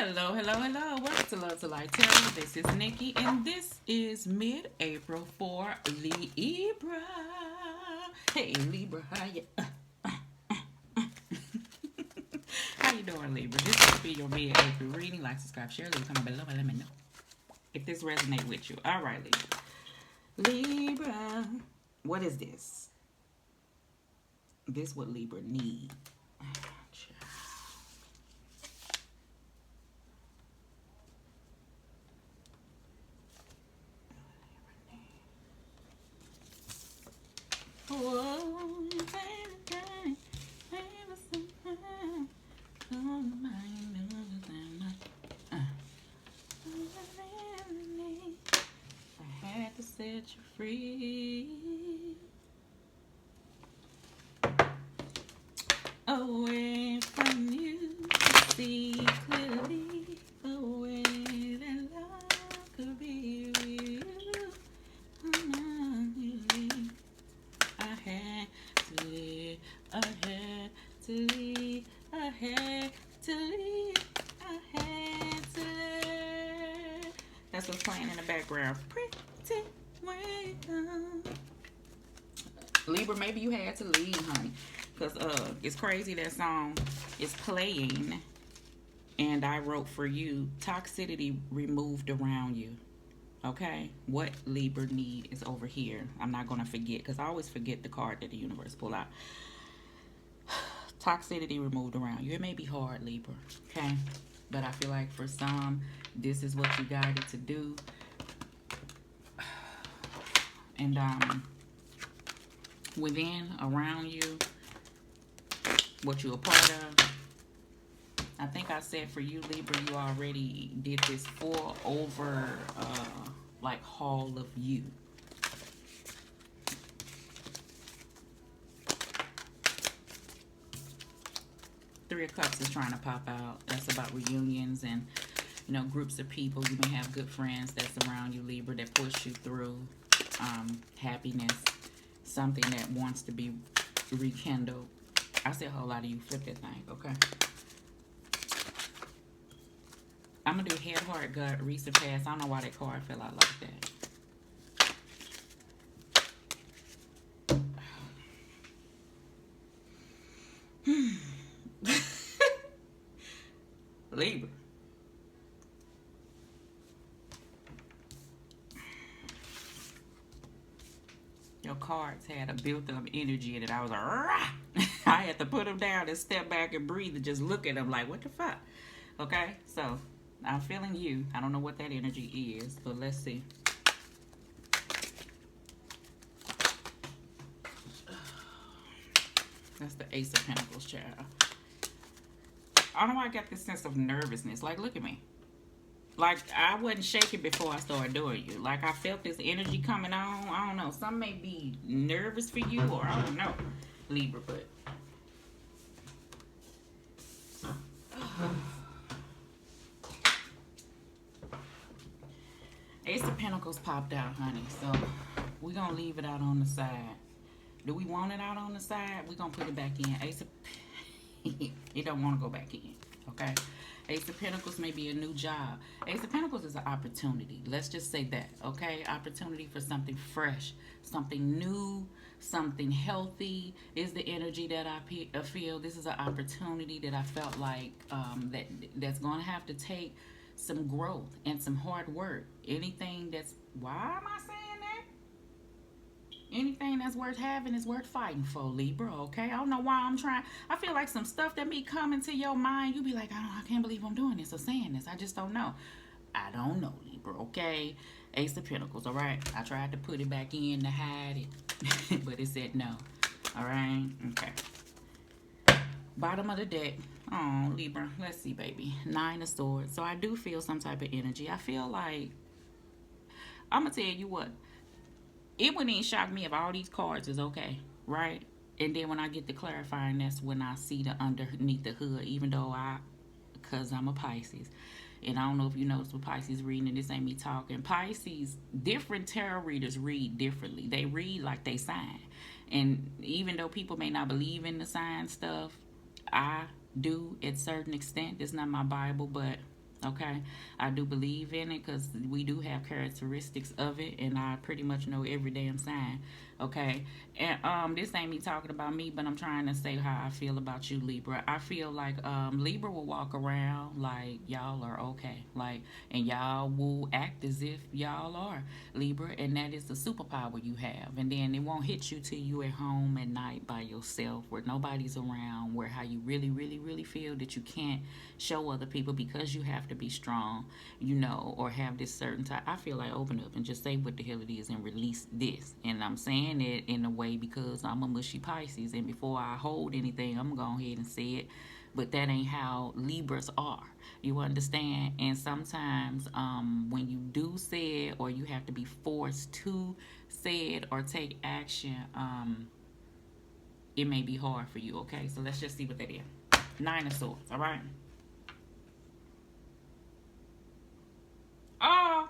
Hello, hello, hello. Welcome to Love to Light Tarot. This is Nikki, and this is mid-April for Libra. Hey, Libra, how you? How you doing, Libra? This will be your mid-April reading. Like, subscribe, share, leave a comment below, and let me know if this resonates with you. All right, Libra. Libra, what is this? This what Libra need. I had to set you free. Away from you to see clearly. Away that love could be with you. I had to leave, I had to leave, I had to leave, I had to leave. That's what's playing in the background. Pretty way down. Libra, maybe you had to leave, honey. Because it's crazy that song is playing and I wrote for you. Toxicity removed around you. Okay, what Libra need is over here. I'm not going to forget because I always forget the card that the universe pull out. Toxicity removed around you. It may be hard, Libra, okay? But I feel like for some, this is what you guided to do. And within, around you, what you're a part of. I think I said for you, Libra, you already did this for over like Hall of You. Three of Cups is trying to pop out. That's about reunions and, you know, groups of people. You may have good friends that's around you, Libra, that push you through happiness. Something that wants to be rekindled. I said a whole lot of you. Flip that thing, okay? I'm going to do head, heart, gut, recent past. I don't know why that card fell out like that. Libra. Your cards had a built-up energy in it. I was like, rah! I had to put them down and step back and breathe and just look at them like, what the fuck? Okay, so I'm feeling you. I don't know what that energy is, but let's see. That's the Ace of Pentacles, child. I don't know why I got this sense of nervousness. Like, look at me. Like, I wasn't shaking before I started doing you. Like, I felt this energy coming on. I don't know. Some may be nervous for you, or I don't know, Libra, but... Ace of Pentacles popped out, honey. So, we're going to leave it out on the side. Do we want it out on the side? We're going to put it back in. Ace of... it don't want to go back in, okay? Ace of Pentacles may be a new job. Ace of Pentacles is an opportunity. Let's just say that, okay? Opportunity for something fresh, something new, something healthy is the energy that I feel. This is an opportunity that I felt like that's going to have to take some growth and some hard work. Anything that's... Why am I saying that? Anything that's worth having is worth fighting for, Libra, okay? I don't know why I'm trying. I feel like some stuff that may come into your mind, you be like, I can't believe I'm doing this or saying this. I just don't know. I don't know, Libra, okay? Ace of Pentacles, all right? I tried to put it back in to hide it, but it said no, all right? Okay. Bottom of the deck. Oh, Libra, let's see, baby. Nine of Swords. So I do feel some type of energy. I feel like, I'm going to tell you what. It wouldn't even shock me if all these cards is okay, right? And then when I get to clarifying, that's when I see the underneath the hood, even though because I'm a Pisces. And I don't know if you notice with Pisces reading, and this ain't me talking. Pisces, different tarot readers read differently. They read like they sign. And even though people may not believe in the sign stuff, I do at a certain extent. It's not my Bible, but Okay, I do believe in it because we do have characteristics of it, and I pretty much know every damn sign. Okay, and this ain't me talking about me, but I'm trying to say how I feel about you, Libra. I feel like Libra will walk around like y'all are okay, like, and y'all will act as if y'all are Libra, and that is the superpower you have. And then it won't hit you till you at home at night by yourself, where nobody's around, where how you really, really, really feel that you can't show other people because you have to be strong, or have this certain type. I feel like open up and just say what the hell it is and release this. And I'm saying it in a way because I'm a mushy Pisces, and before I hold anything, I'm gonna go ahead and say it. But that ain't how Libras are. You understand? And sometimes when you do say it, or you have to be forced to say it or take action, it may be hard for you. Okay, so let's just see what that is. Nine of Swords. All right. Oh,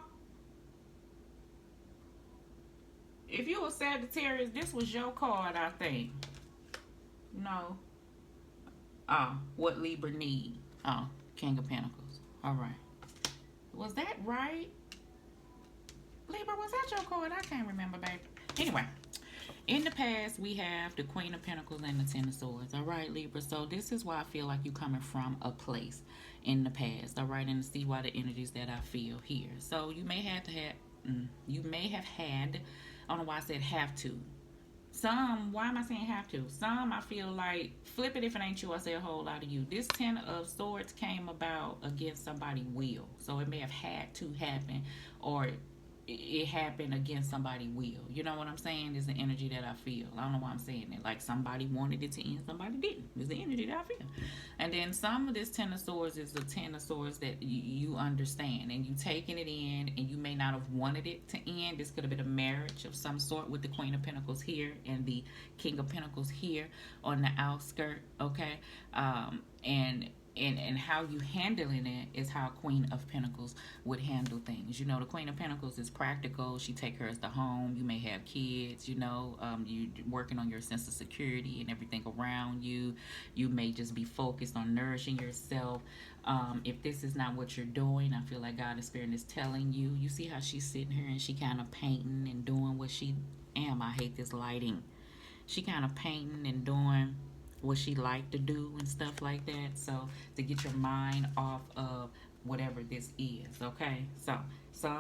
if you were Sagittarius, this was your card, I think. No. Oh, what Libra need? Oh, King of Pentacles. All right. Was that right? Libra, was that your card? I can't remember, baby. Anyway, in the past, we have the Queen of Pentacles and the Ten of Swords. All right, Libra. So this is why I feel like you coming from a place in the past. All right, and see why the energies that I feel here. So you may have to have, you may have had. I don't know why I said have to. Some, why am I saying have to? Some, I feel like, flip it if it ain't you, I say a whole lot of you. This Ten of Swords came about against somebody's will. So it may have had to happen, or it happened against somebody's will. You know what I'm saying? Is the energy that I feel. I don't know why I'm saying it. Like somebody wanted it to end, somebody didn't. It's the energy that I feel. And then some of this Ten of Swords is the Ten of Swords that you understand, and you taking it in, and you may not have wanted it to end. This could have been a marriage of some sort with the Queen of Pentacles here and the King of Pentacles here on the outskirt. Okay, and how you handling it is how Queen of Pentacles would handle things. The Queen of Pentacles is practical. She take care of the home. You may have kids. You working on your sense of security and everything around you. You may just be focused on nourishing yourself. If this is not what you're doing, I feel like God and Spirit is telling you. You see how she's sitting here and she kind of painting and doing what she I hate this lighting. She kind of painting and doing what she like to do and stuff like that. So to get your mind off of whatever this is, okay? So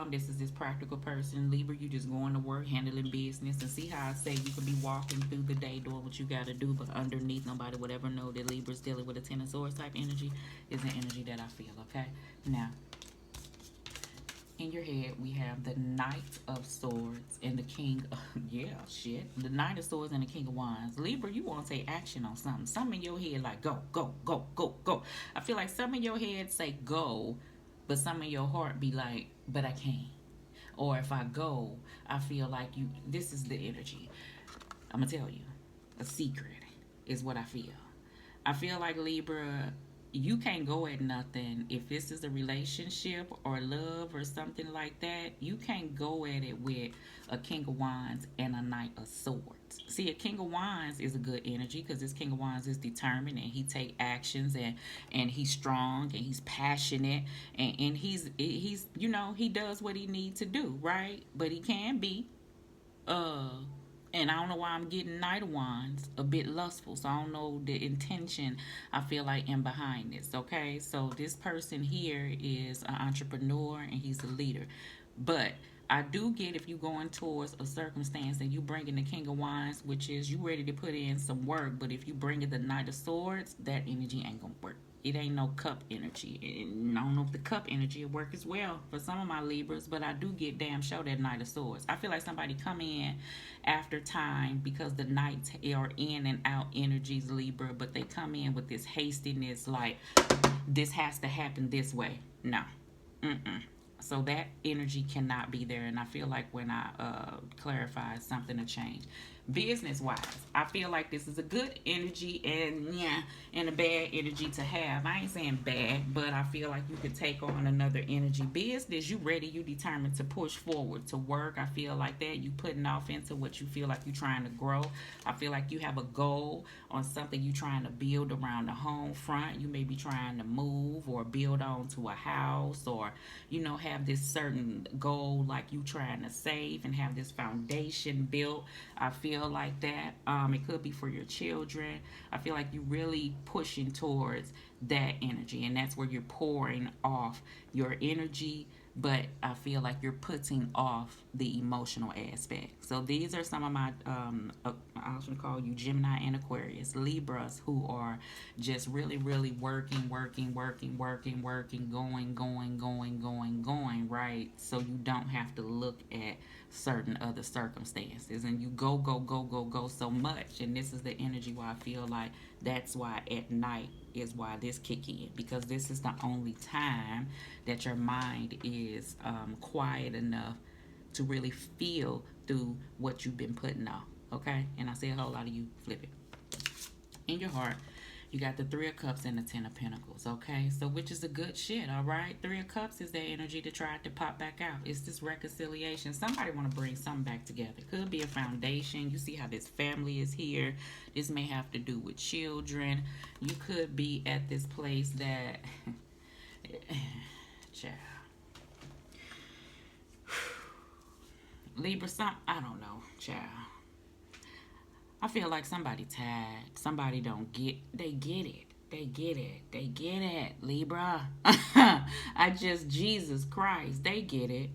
this is this practical person. Libra, you just going to work, handling business, and see how I say you could be walking through the day doing what you got to do, but underneath nobody would ever know that Libra's dealing with a Ten of Swords type energy is an energy that I feel, okay? Now, in your head, we have the Knight of Swords and the King of, the Knight of Swords and the King of Wands. Libra, you want to take action on something. Some in your head like, go, go, go, go, go. I feel like some in your head say go, but some in your heart be like, but I can't. Or if I go, I feel like this is the energy. I'm going to tell you, a secret is what I feel. I feel like Libra, you can't go at nothing. If this is a relationship or love or something like that, you can't go at it with a King of Wands and a Knight of Swords. See, a King of Wands is a good energy because this King of Wands is determined, and he take actions, and he's strong, and he's passionate, and he's he does what he needs to do, right? But he can be and I don't know why I'm getting Knight of Wands a bit lustful. So I don't know the intention I feel like in behind this. Okay, so this person here is an entrepreneur and he's a leader. But I do get if you going towards a circumstance and you bringing the King of Wands, which is you ready to put in some work. But if you bring in the Knight of Swords, that energy ain't gonna work. It ain't no cup energy. And I don't know if the cup energy will work as well for some of my Libras, but I do get damn sure that Knight of Swords. I feel like somebody come in after time because the Knights are in and out energies, Libra, but they come in with this hastiness, like this has to happen this way. No. So that energy cannot be there, and I feel like when I clarify, something to change. Business wise, I feel like this is a good energy and and a bad energy to have. I ain't saying bad, but I feel like you could take on another energy. Business, you ready, you determined to push forward to work. I feel like that you putting off into what you feel like you trying to grow. I feel like you have a goal on something you trying to build around the home front. You may be trying to move or build onto a house, or have this certain goal like you trying to save and have this foundation built. I feel like that. It could be for your children. I feel like you really pushing towards that energy, and that's where you're pouring off your energy. But I feel like you're putting off the emotional aspect. So these are some of my, I should call you Gemini and Aquarius, Libras, who are just really, really working, going, right? So you don't have to look at certain other circumstances, and you go so much. And this is the energy why I feel like that's why at night is why this kick in, because this is the only time that your mind is quiet enough to really feel through what you've been putting off. Okay, and I see a whole lot of you flip it in your heart. You got the Three of Cups and the Ten of Pentacles, okay? So which is a good shit, all right? Three of Cups is that energy to try to pop back out. It's this reconciliation. Somebody want to bring something back together. Could be a foundation. You see how this family is here. This may have to do with children. You could be at this place that... Child. Libra, I don't know, child. I feel like somebody tired. Somebody they get it, Libra. Jesus Christ, they get it.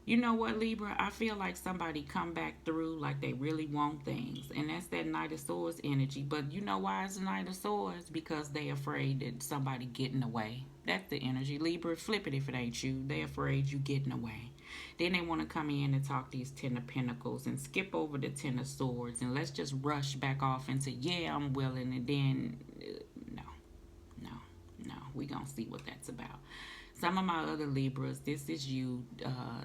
You know what, Libra? I feel like somebody come back through like they really want things. And that's that Knight of Swords energy. But you know why it's the Knight of Swords? Because they afraid that somebody getting away. That's the energy. Libra, flip it if it ain't you. They afraid you getting away. Then they want to come in and talk these Ten of Pentacles and skip over the Ten of Swords. And let's just rush back off into, yeah, I'm willing. And then, no. We gonna see what that's about. Some of my other Libras, this is you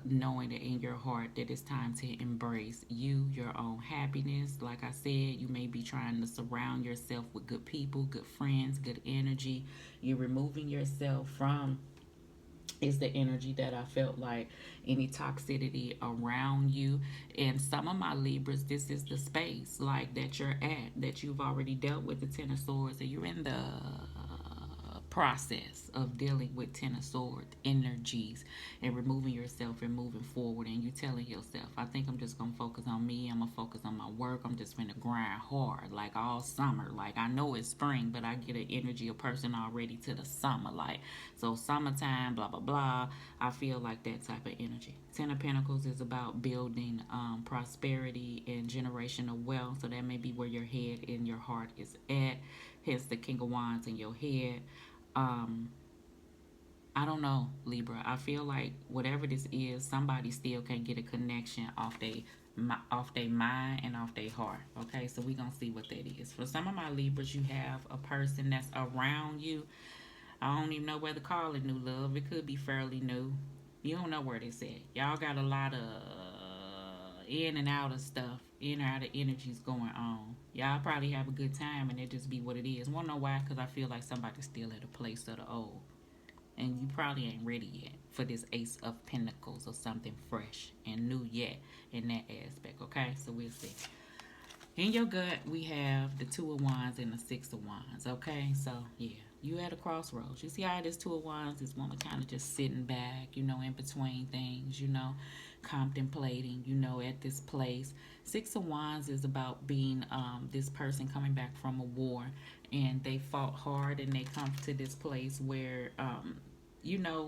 knowing that in your heart that it's time to embrace you, your own happiness. Like I said, you may be trying to surround yourself with good people, good friends, good energy. You're removing yourself from is the energy that I felt like any toxicity around you. And some of my Libras, this is the space like that you're at, that you've already dealt with the Ten of Swords, and you're in the process of dealing with Ten of Swords energies and removing yourself and moving forward. And you telling yourself, I think I'm just gonna focus on me. I'm gonna focus on my work. I'm just gonna grind hard like all summer. Like I know it's spring, but I get an energy of person already to the summer. Like so summertime, blah blah blah. I feel like that type of energy. Ten of Pentacles is about building prosperity and generational wealth. So that may be where your head and your heart is at. Hence the King of Wands in your head. I don't know, Libra. I feel like whatever this is, somebody still can't get a connection off their mind and off their heart. Okay, so we're gonna see what that is. For some of my Libras, you have a person that's around you. I don't even know whether to call it new love. It could be fairly new. You don't know where this at. Y'all got a lot of in and out of stuff, in and out of energies going on. Y'all probably have a good time and it just be what it is. Wanna know why? Because I feel like somebody's still at a place of the old. And you probably ain't ready yet for this Ace of Pentacles or something fresh and new yet in that aspect. Okay, so we'll see. In your gut, we have the Two of Wands and the Six of Wands. Okay, so yeah, you at a crossroads. You see how this Two of Wands, this woman kind of just sitting back, in between things, contemplating, at this place. Six of Wands is about being this person coming back from a war, and they fought hard, and they come to this place where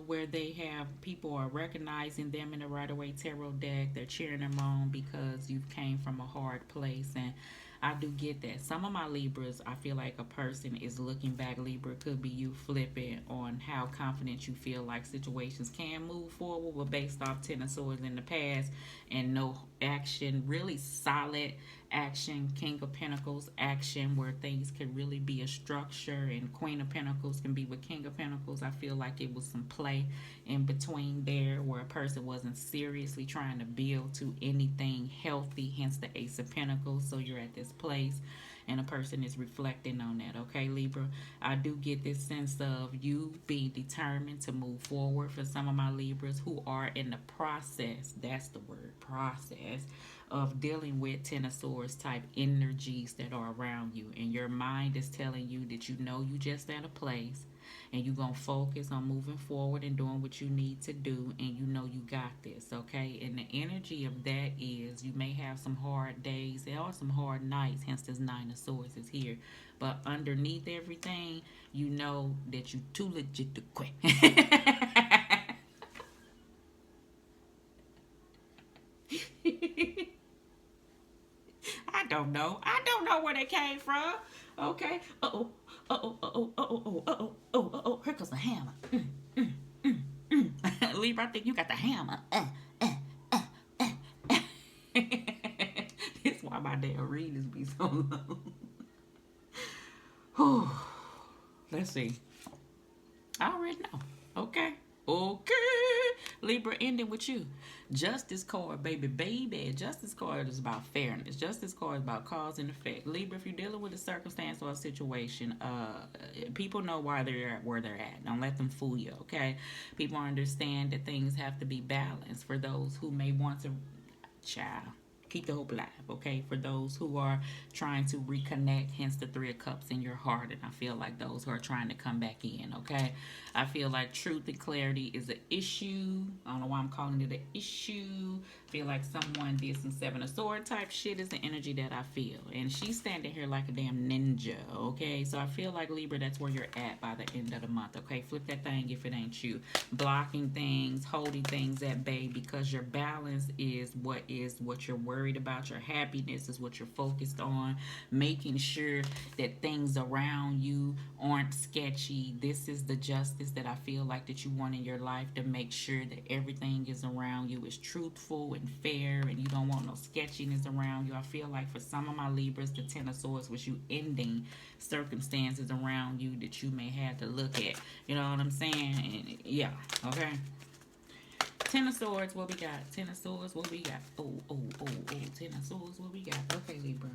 where they have people are recognizing them in the Rider-Waite Tarot deck. They're cheering them on because you came from a hard place. And I do get that. Some of my Libras, I feel like a person is looking back. Libra, could be you flipping on how confident you feel like situations can move forward, but based off Ten of Swords in the past and no action, really solid action. King of Pentacles, action, where things can really be a structure, and Queen of Pentacles can be with King of Pentacles. I feel like it was some play in between there, where a person wasn't seriously trying to build to anything healthy, hence the Ace of Pentacles. So you're at this place and a person is reflecting on that. Okay, Libra, I do get this sense of you being determined to move forward. For some of my Libras who are in the process, that's the word, process, of dealing with Ten of Swords type energies that are around you, and your mind is telling you that you know you just at a place and you're going to focus on moving forward and doing what you need to do, and you know you got this. Okay, and the energy of that is you may have some hard days, there are some hard nights, hence this Nine of Swords is here, but underneath everything, you know that you too legit to quit. I don't know where they came from. Okay. Uh oh. Uh oh. Uh oh. Uh oh. Uh oh. Oh. Uh oh. Here comes the hammer. Libra, I think you got the hammer. That's why my damn readings be so long. Let's see. I already know. Okay. Okay. Libra, ending with you. Justice card, baby, baby. Justice card is about fairness. Justice card is about cause and effect. Libra, if you're dealing with a circumstance or a situation, people know why they're at where they're at. Don't let them fool you, okay? People understand that things have to be balanced for those who may want to, child, keep the hope alive, okay? For those who are trying to reconnect, hence the Three of Cups in your heart, and I feel like those who are trying to come back in, okay? I feel like truth and clarity is an issue. I don't know why I'm calling it an issue. I feel like someone did some Seven of Swords type shit is the energy that I feel. And she's standing here like a damn ninja, okay? So I feel like, Libra, that's where you're at by the end of the month, okay? Flip that thing if it ain't you. Blocking things, holding things at bay, because your balance is what you're worried about. Your happiness is what you're focused on. Making sure that things around you aren't sketchy. This is the justice that I feel like that you want in your life, to make sure that everything is around you is truthful and fair, and you don't want no sketchiness around you. I feel like for some of my Libras, the Ten of Swords was you ending circumstances around you that you may have to look at. You know what I'm saying? And yeah, okay. Ten of Swords, what we got? Ten of Swords, what we got? Oh. Ten of Swords, what we got? Okay, Libra.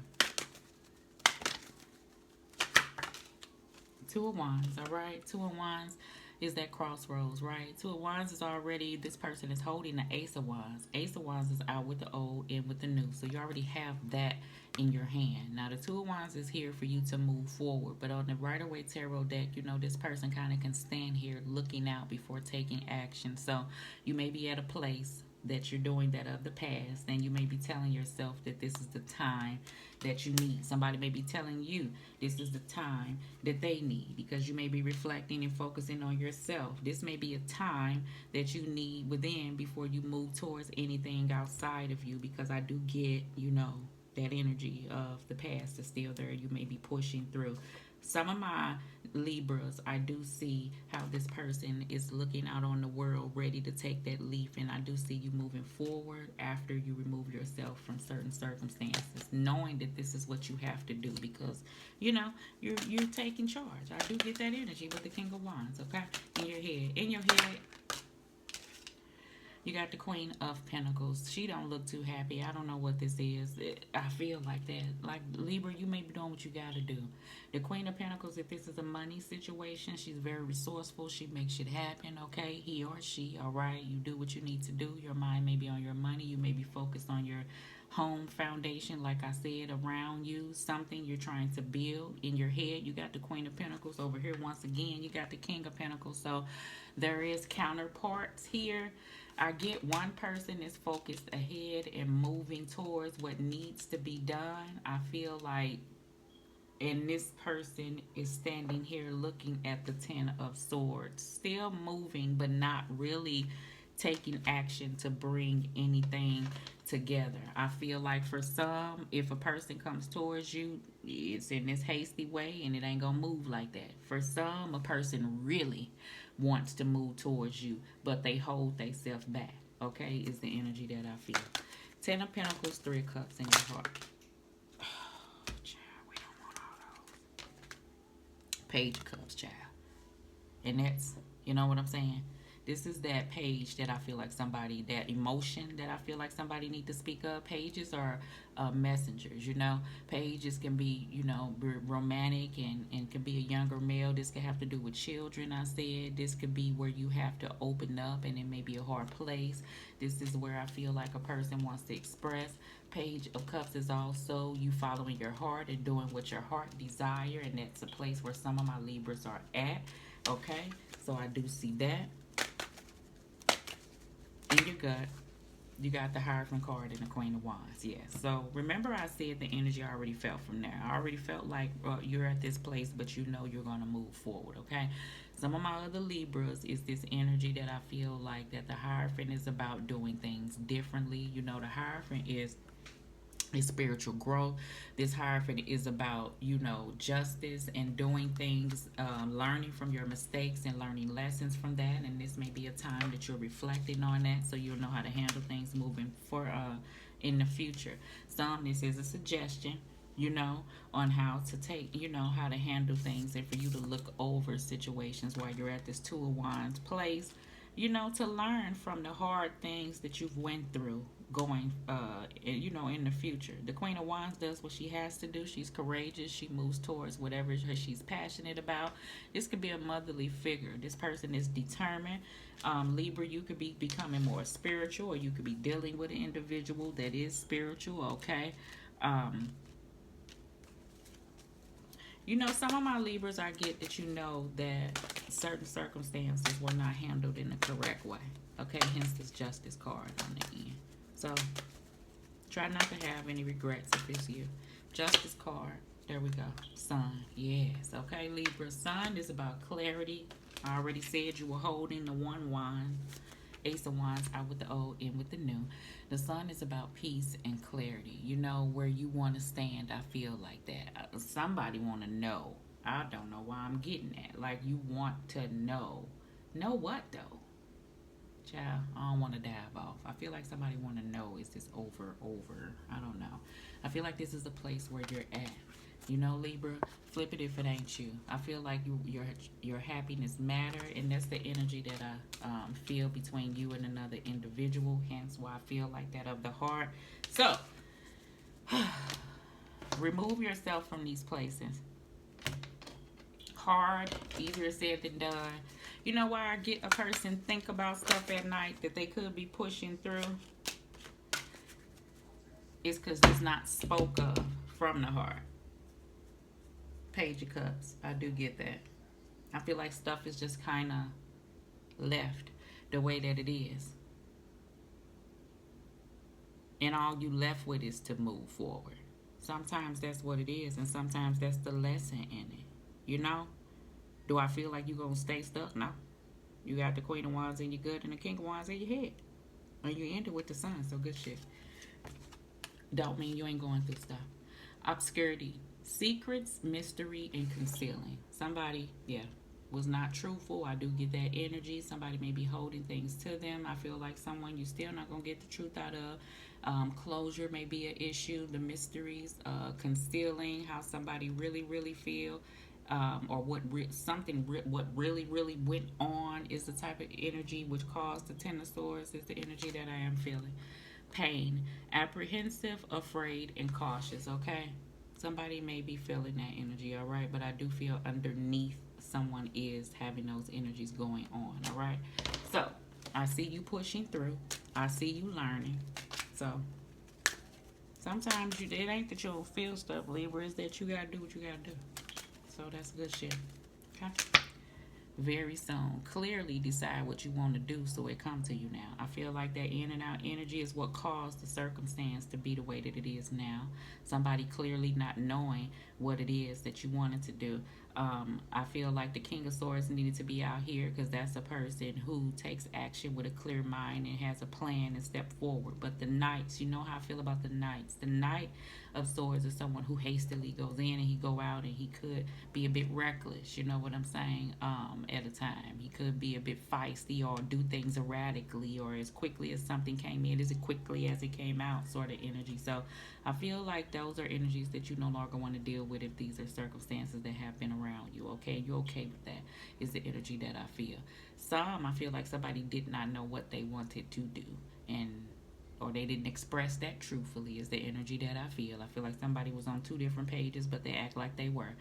Two of Wands, all right? Two of Wands is that crossroads, right? Two of Wands is already, this person is holding the Ace of Wands. Ace of Wands is out with the old, in with the new. So you already have that in your hand. Now, the Two of Wands is here for you to move forward. But on the Rider-Waite Tarot deck, you know, this person kind of can stand here looking out before taking action. So you may be at a place that you're doing that of the past, and you may be telling yourself that this is the time that you need. Somebody may be telling you this is the time that they need, because you may be reflecting and focusing on yourself. This may be a time that you need within before you move towards anything outside of you, because I do get, you know, that energy of the past is still there. You may be pushing through. Some of my Libras, I do see how this person is looking out on the world, ready to take that leap, and I do see you moving forward after you remove yourself from certain circumstances, knowing that this is what you have to do, because you know you're taking charge. I do get that energy with the King of Wands, okay? In your head, you got the Queen of Pentacles. She don't look too happy. I don't know what this is. I feel like that. Like, Libra, you may be doing what you got to do. The Queen of Pentacles, if this is a money situation, she's very resourceful. She makes shit happen, okay? He or she, all right? You do what you need to do. Your mind may be on your money. You may be focused on your home foundation, like I said, around you. Something you're trying to build in your head. You got the Queen of Pentacles over here. Once again, you got the King of Pentacles. So there is counterparts here. I get one person is focused ahead and moving towards what needs to be done. I feel like, and this person is standing here looking at the Ten of Swords, still moving, but not really taking action to bring anything together. I feel like for some, if a person comes towards you, it's in this hasty way and it ain't gonna move like that. For some, a person really wants to move towards you, but they hold themselves back, okay, is the energy that I feel. Ten of Pentacles, Three of Cups in your heart. Page of Cups, child. And that's, you know what I'm saying? This is that page that I feel like somebody, that emotion that I feel like somebody need to speak up. Pages are messengers, you know. Pages can be, you know, romantic, and can be a younger male. This could have to do with children, I said. This could be where you have to open up, and it may be a hard place. This is where I feel like a person wants to express. Page of Cups is also you following your heart and doing what your heart desire, and that's a place where some of my Libras are at. Okay, so I do see that. In your gut, you got the Hierophant card and the Queen of Wands. Yes. So remember, I said the energy I already felt from there. I already felt like you're at this place, but you know you're going to move forward. Okay. Some of my other Libras is this energy that I feel like that the Hierophant is about doing things differently. You know, the Hierophant is spiritual growth. This Hierophant is about, you know, justice and doing things, learning from your mistakes and learning lessons from that. And this may be a time that you're reflecting on that, so you'll know how to handle things moving for in the future. Some, this is a suggestion, you know, on how to take, you know, how to handle things, and for you to look over situations while you're at this Two of Wands place, you know, to learn from the hard things that you've went through going, you know, in the future. The Queen of Wands does what she has to do. She's courageous. She moves towards whatever she's passionate about. This could be a motherly figure. This person is determined. Libra, you could be becoming more spiritual, or you could be dealing with an individual that is spiritual, okay? You know, some of my Libras, I get that you know that certain circumstances were not handled in the correct way. Okay, hence this Justice card on the end. So, try not to have any regrets if it's you. Justice card. There we go. Sun. Yes. Okay, Libra. Sun is about clarity. I already said you were holding the one wand. Ace of Wands out with the old, in with the new. The Sun is about peace and clarity. You know where you want to stand. I feel like that. Somebody want to know. I don't know why I'm getting that. Like, you want to know. Know what though? Child, I don't want to dive off. I feel like somebody want to know, is this over? I don't know. I feel like this is a place where you're at. You know, Libra, flip it if it ain't you. I feel like your happiness matter, and that's the energy that I feel between you and another individual. Hence why I feel like that of the heart. So, remove yourself from these places. Hard, easier said than done. You know why I get a person think about stuff at night that they could be pushing through? It's because it's not spoke of from the heart. Page of Cups. I do get that. I feel like stuff is just kind of left the way that it is. And all you left with is to move forward. Sometimes that's what it is, and sometimes that's the lesson in it. You know? Do I feel like you're going to stay stuck? No. You got the Queen of Wands in your gut and the King of Wands in your head. And you end it with the Sun, so good shit. Don't mean you ain't going through stuff. Obscurity. Secrets, mystery, and concealing. Somebody, was not truthful. I do get that energy. Somebody may be holding things to them. I feel like someone you still not going to get the truth out of. Closure may be an issue. The mysteries, concealing how somebody really, really feel. Or what really went on is the type of energy which caused the Ten of Swords, is the energy that I am feeling. Pain, apprehensive, afraid, and cautious, okay? Somebody may be feeling that energy, all right? But I do feel underneath someone is having those energies going on, all right? So, I see you pushing through. I see you learning. So, sometimes it ain't that you don't feel stuff, Libra. It's that you got to do what you got to do. So, that's good shit, okay? Very soon. Clearly decide what you want to do so it come to you now. I feel like that in and out energy is what caused the circumstance to be the way that it is now. Somebody clearly not knowing what it is that you wanted to do. I feel like the King of Swords needed to be out here because that's a person who takes action with a clear mind and has a plan and step forward. But the Knights, you know how I feel about the Knights. The Knight of Swords is someone who hastily goes in and he go out, and he could be a bit reckless, you know what I'm saying, at a time. He could be a bit feisty or do things erratically, or as quickly as something came in, as quickly as it came out sort of energy. So I feel like those are energies that you no longer want to deal with if these are circumstances that have been around around you, okay? You're okay with that, is the energy that I feel. Some, I feel like somebody did not know what they wanted to do, and or they didn't express that truthfully, is the energy that I feel. I feel like somebody was on two different pages, but they act like they were.